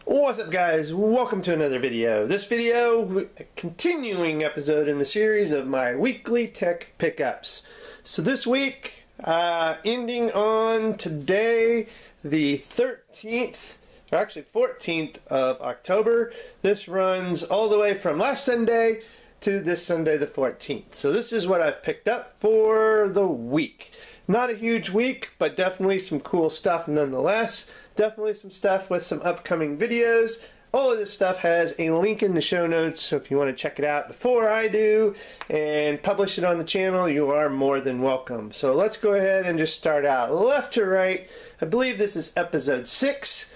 What's up, guys? Welcome to another video. This video, a continuing episode in the series of my weekly tech pickups. So this week, ending on today, the 13th, or actually 14th of October. This runs all the way from last Sunday to this Sunday the 14th. So this is what I've picked up for the week. Not a huge week, but definitely some cool stuff nonetheless. Definitely some stuff with some upcoming videos. All of this stuff has a link in the show notes, so if you want to check it out before I do and publish it on the channel, you are more than welcome. So let's go ahead and just start out left to right. I believe this is episode 6.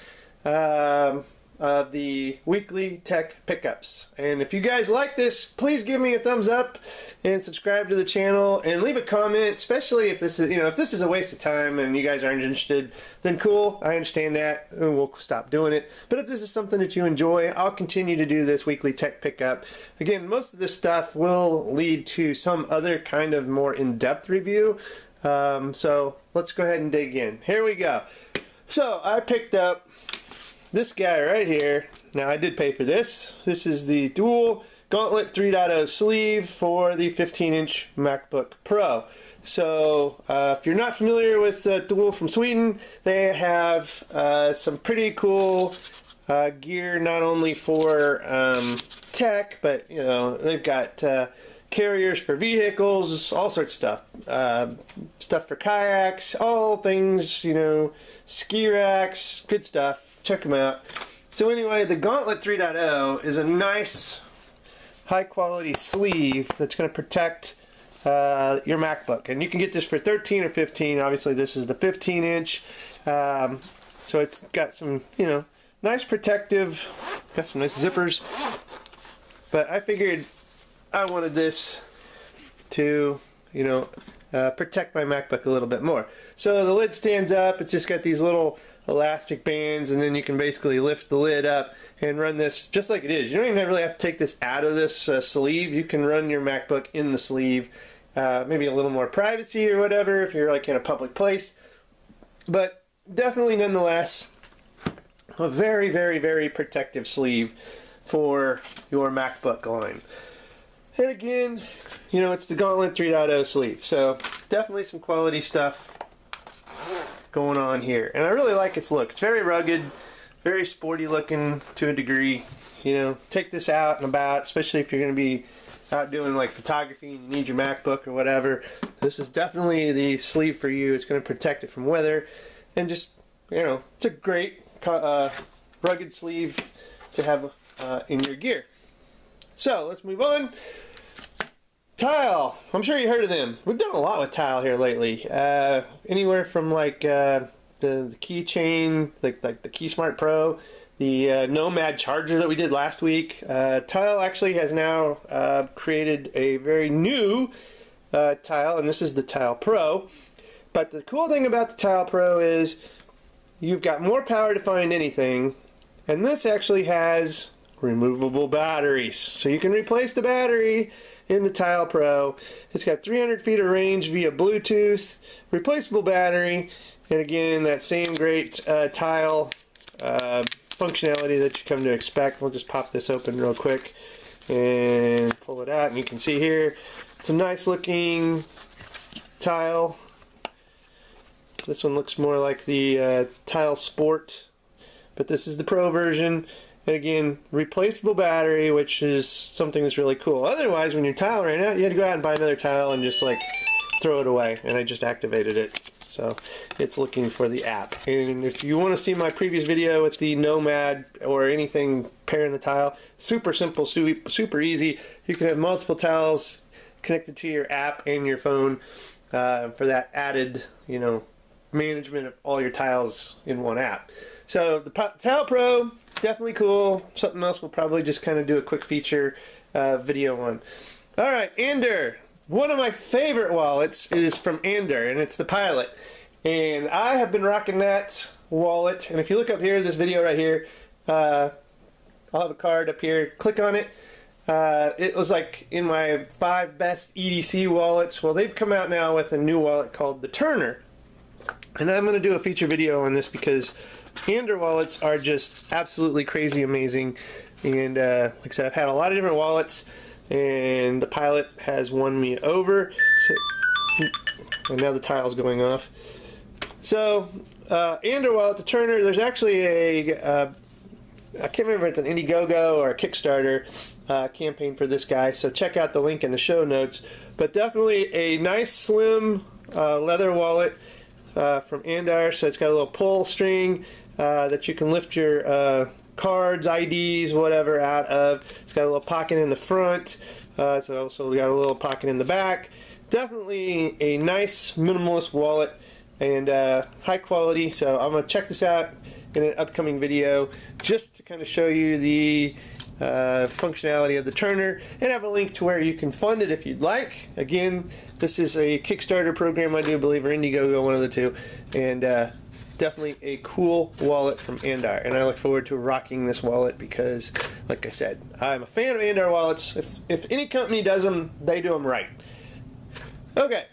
Of the weekly tech pickups. And if you guys like this, please give me a thumbs up and subscribe to the channel and leave a comment, especially if this is, if this is a waste of time and you guys aren't interested, then cool, I understand that and we'll stop doing it. But if this is something that you enjoy, I'll continue to do this weekly tech pickup. Again, most of this stuff will lead to some other kind of more in-depth review. So let's go ahead and dig in. Here we go. So I picked up this guy right here. Now I did pay for this. This is the dual Gauntlet 3.0 sleeve for the 15-inch MacBook Pro. So if you're not familiar with Dual from Sweden, they have some pretty cool gear, not only for tech, but they've got carriers for vehicles, all sorts of stuff. Stuff for kayaks, all things, ski racks, good stuff. Check them out. So anyway, the Gauntlet 3.0 is a nice, high-quality sleeve that's going to protect your MacBook. And you can get this for $13 or $15. Obviously, this is the 15-inch. So it's got some, nice protective, got some nice zippers. But I figured I wanted this to, protect my MacBook a little bit more. So the lid stands up. It's just got these little elastic bands, and then you can basically lift the lid up and run this just like it is. You don't even really have to take this out of this sleeve. You can run your MacBook in the sleeve. Maybe a little more privacy or whatever if you're like in a public place. But definitely nonetheless a very, very, very protective sleeve for your MacBook line. And again, it's the Gauntlet 3.0 sleeve. So definitely some quality stuff going on here. And I really like its look. It's very rugged, very sporty looking to a degree. Take this out and about, especially if you're going to be out doing like photography and you need your MacBook or whatever. This is definitely the sleeve for you. It's going to protect it from weather. And just, it's a great rugged sleeve to have in your gear. So let's move on. Tile. I'm sure you heard of them. We've done a lot with Tile here lately. Anywhere from like the keychain, like the KeySmart Pro, the Nomad charger that we did last week. Tile actually has now created a very new Tile, and this is the Tile Pro. But the cool thing about the Tile Pro is you've got more power to find anything, and this actually has removable batteries. So you can replace the battery in the Tile Pro. It's got 300 feet of range via Bluetooth, replaceable battery, and again, that same great Tile functionality that you come to expect. We'll just pop this open real quick and pull it out, and you can see here, it's a nice looking Tile. This one looks more like the Tile Sport, but this is the Pro version. And again, replaceable battery, which is something that's really cool. Otherwise, when your Tile ran out, you had to go out and buy another Tile and just like throw it away. And I just activated it. So it's looking for the app. And if you want to see my previous video with the Nomad or anything pairing the Tile, super simple, super easy. You can have multiple Tiles connected to your app and your phone for that added, management of all your tiles in one app. So the Tile Pro, definitely cool. Something else we'll probably just kind of do a quick feature video on. Alright, Ander. One of my favorite wallets is from Ander, and it's the Pilot. And I have been rocking that wallet. And if you look up here, this video right here, I'll have a card up here. Click on it. It was like in my 5 best EDC wallets. Well, they've come out now with a new wallet called the Turner. And I'm going to do a feature video on this because Android wallets are just absolutely crazy amazing. And like I said, I've had a lot of different wallets, and the Pilot has won me over. So, and now the tile's going off. So, Android wallet, the Turner, there's actually a I can't remember if it's an Indiegogo or a Kickstarter campaign for this guy, so check out the link in the show notes. But definitely a nice slim leather wallet from Andar. So it's got a little pull string that you can lift your cards, IDs, whatever out of. It's got a little pocket in the front. It's also got a little pocket in the back. Definitely a nice minimalist wallet and high quality. So I'm going to check this out in an upcoming video just to kind of show you the functionality of the Turner, and have a link to where you can fund it if you'd like. Again, this is a Kickstarter program, I do believe, or Indiegogo, one of the two, and definitely a cool wallet from Andar, and I look forward to rocking this wallet because, like I said, I'm a fan of Andar wallets. If any company does them, they do them right. Okay.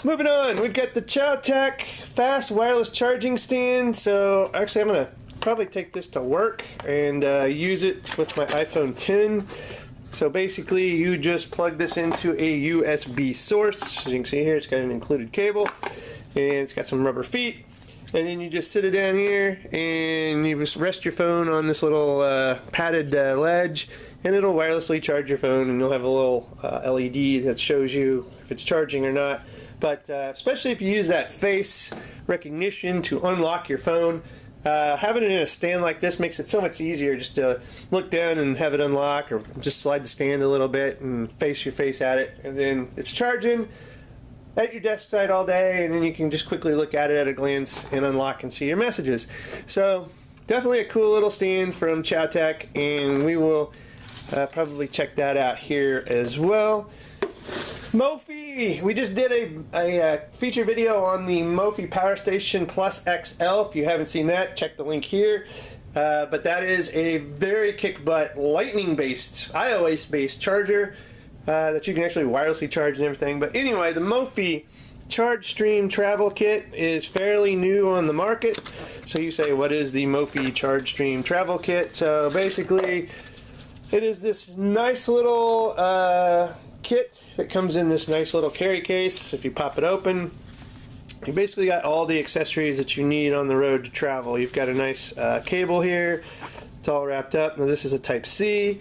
Moving on, we've got the Chowtech fast wireless charging stand. So actually I'm going to probably take this to work and use it with my iPhone 10. So basically you just plug this into a USB source. As you can see here, it's got an included cable and it's got some rubber feet. And then you just sit it down here and you just rest your phone on this little padded ledge, and it'll wirelessly charge your phone, and you'll have a little LED that shows you if it's charging or not. But especially if you use that face recognition to unlock your phone, having it in a stand like this makes it so much easier just to look down and have it unlock, or just slide the stand a little bit and face your face at it, and then it's charging at your desk side all day, and then you can just quickly look at it at a glance and unlock and see your messages. So definitely a cool little stand from Chowtech, and we will probably check that out here as well. Mophie! We just did a feature video on the Mophie Power Station Plus XL. If you haven't seen that, check the link here. But that is a very kick-butt, lightning-based, iOS-based charger that you can actually wirelessly charge and everything. But anyway, the Mophie Charge Stream Travel Kit is fairly new on the market. So you say, what is the Mophie Charge Stream Travel Kit? So basically, it is this nice little kit that comes in this nice little carry case. If you pop it open, you basically got all the accessories that you need on the road to travel. You've got a nice cable here. It's all wrapped up. Now this is a Type-C.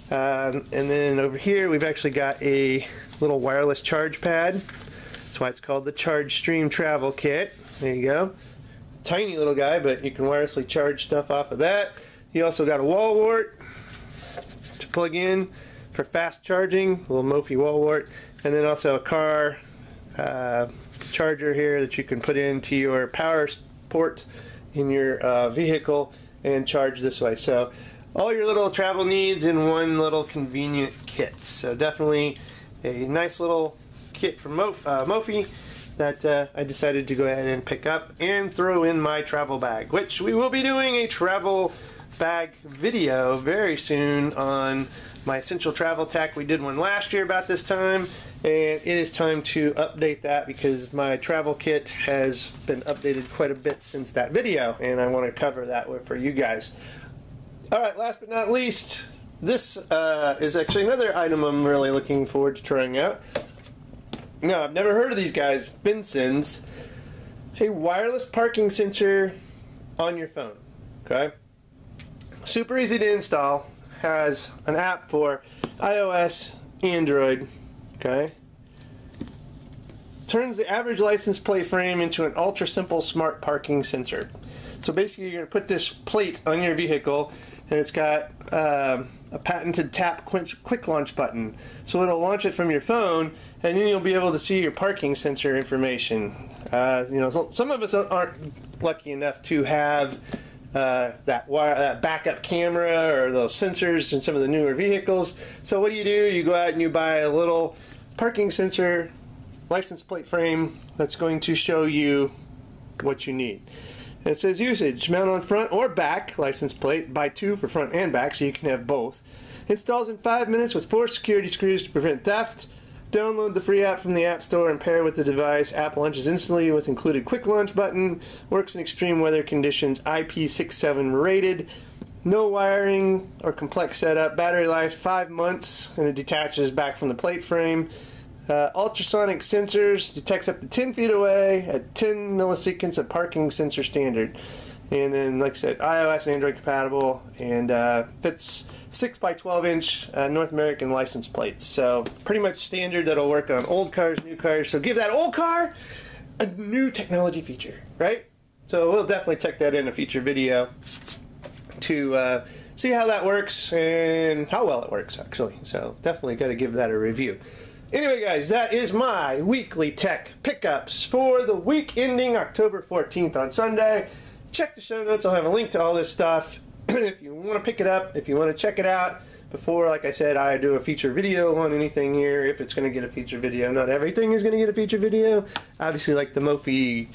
And then over here we've actually got a little wireless charge pad. That's why it's called the Charge Stream Travel Kit. There you go. Tiny little guy, but you can wirelessly charge stuff off of that. You also got a wall wart to plug in for fast charging, a little Mophie wall wart, and then also a car charger here that you can put into your power port in your vehicle and charge this way. So all your little travel needs in one little convenient kit. So definitely a nice little kit from Mophie that I decided to go ahead and pick up and throw in my travel bag, which we will be doing a travel bag video very soon on my essential travel tech. We did one last year about this time, and it is time to update that because my travel kit has been updated quite a bit since that video, and I want to cover that for you guys. Alright, last but not least, this is actually another item I'm really looking forward to trying out. Now, I've never heard of these guys, Finsons. A wireless parking sensor on your phone. Okay? Super easy to install. Has an app for iOS, Android. Okay? Turns the average license plate frame into an ultra simple smart parking sensor. So basically you're going to put this plate on your vehicle, and it's got a patented tap quick launch button. So it'll launch it from your phone, and then you'll be able to see your parking sensor information. You know, some of us aren't lucky enough to have that backup camera or those sensors in some of the newer vehicles. So what do? You go out and you buy a little parking sensor license plate frame that's going to show you what you need. And it says usage, mount on front or back license plate, buy 2 for front and back so you can have both. Installs in 5 minutes with 4 security screws to prevent theft. Download the free app from the App Store and pair it with the device. App launches instantly with included quick launch button. Works in extreme weather conditions. IP67 rated. No wiring or complex setup. Battery life 5 months, and it detaches back from the plate frame. Ultrasonic sensors, detects up to 10 feet away at 10 milliseconds of parking sensor standard. And then, like I said, iOS and Android compatible, and fits 6 by 12 inch North American license plates. So pretty much standard that'll work on old cars, new cars. So give that old car a new technology feature, right? So we'll definitely check that in a future video to see how that works and how well it works, actually. So definitely got to give that a review. Anyway, guys, that is my weekly tech pickups for the week ending October 14th on Sunday. Check the show notes. I'll have a link to all this stuff. If you want to pick it up, if you want to check it out before, like I said, I do a feature video on anything here, if it's going to get a feature video. Not everything is going to get a feature video. Obviously, like the Mophie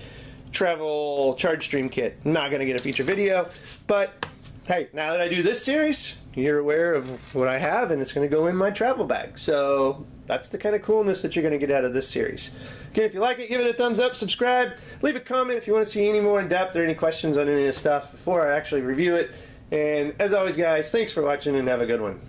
Travel Charge Stream Kit, not going to get a feature video. But hey, now that I do this series, you're aware of what I have, and it's going to go in my travel bag. So that's the kind of coolness that you're going to get out of this series. Again, if you like it, give it a thumbs up, subscribe, leave a comment if you want to see any more in depth or any questions on any of this stuff before I actually review it. And as always, guys, thanks for watching and have a good one.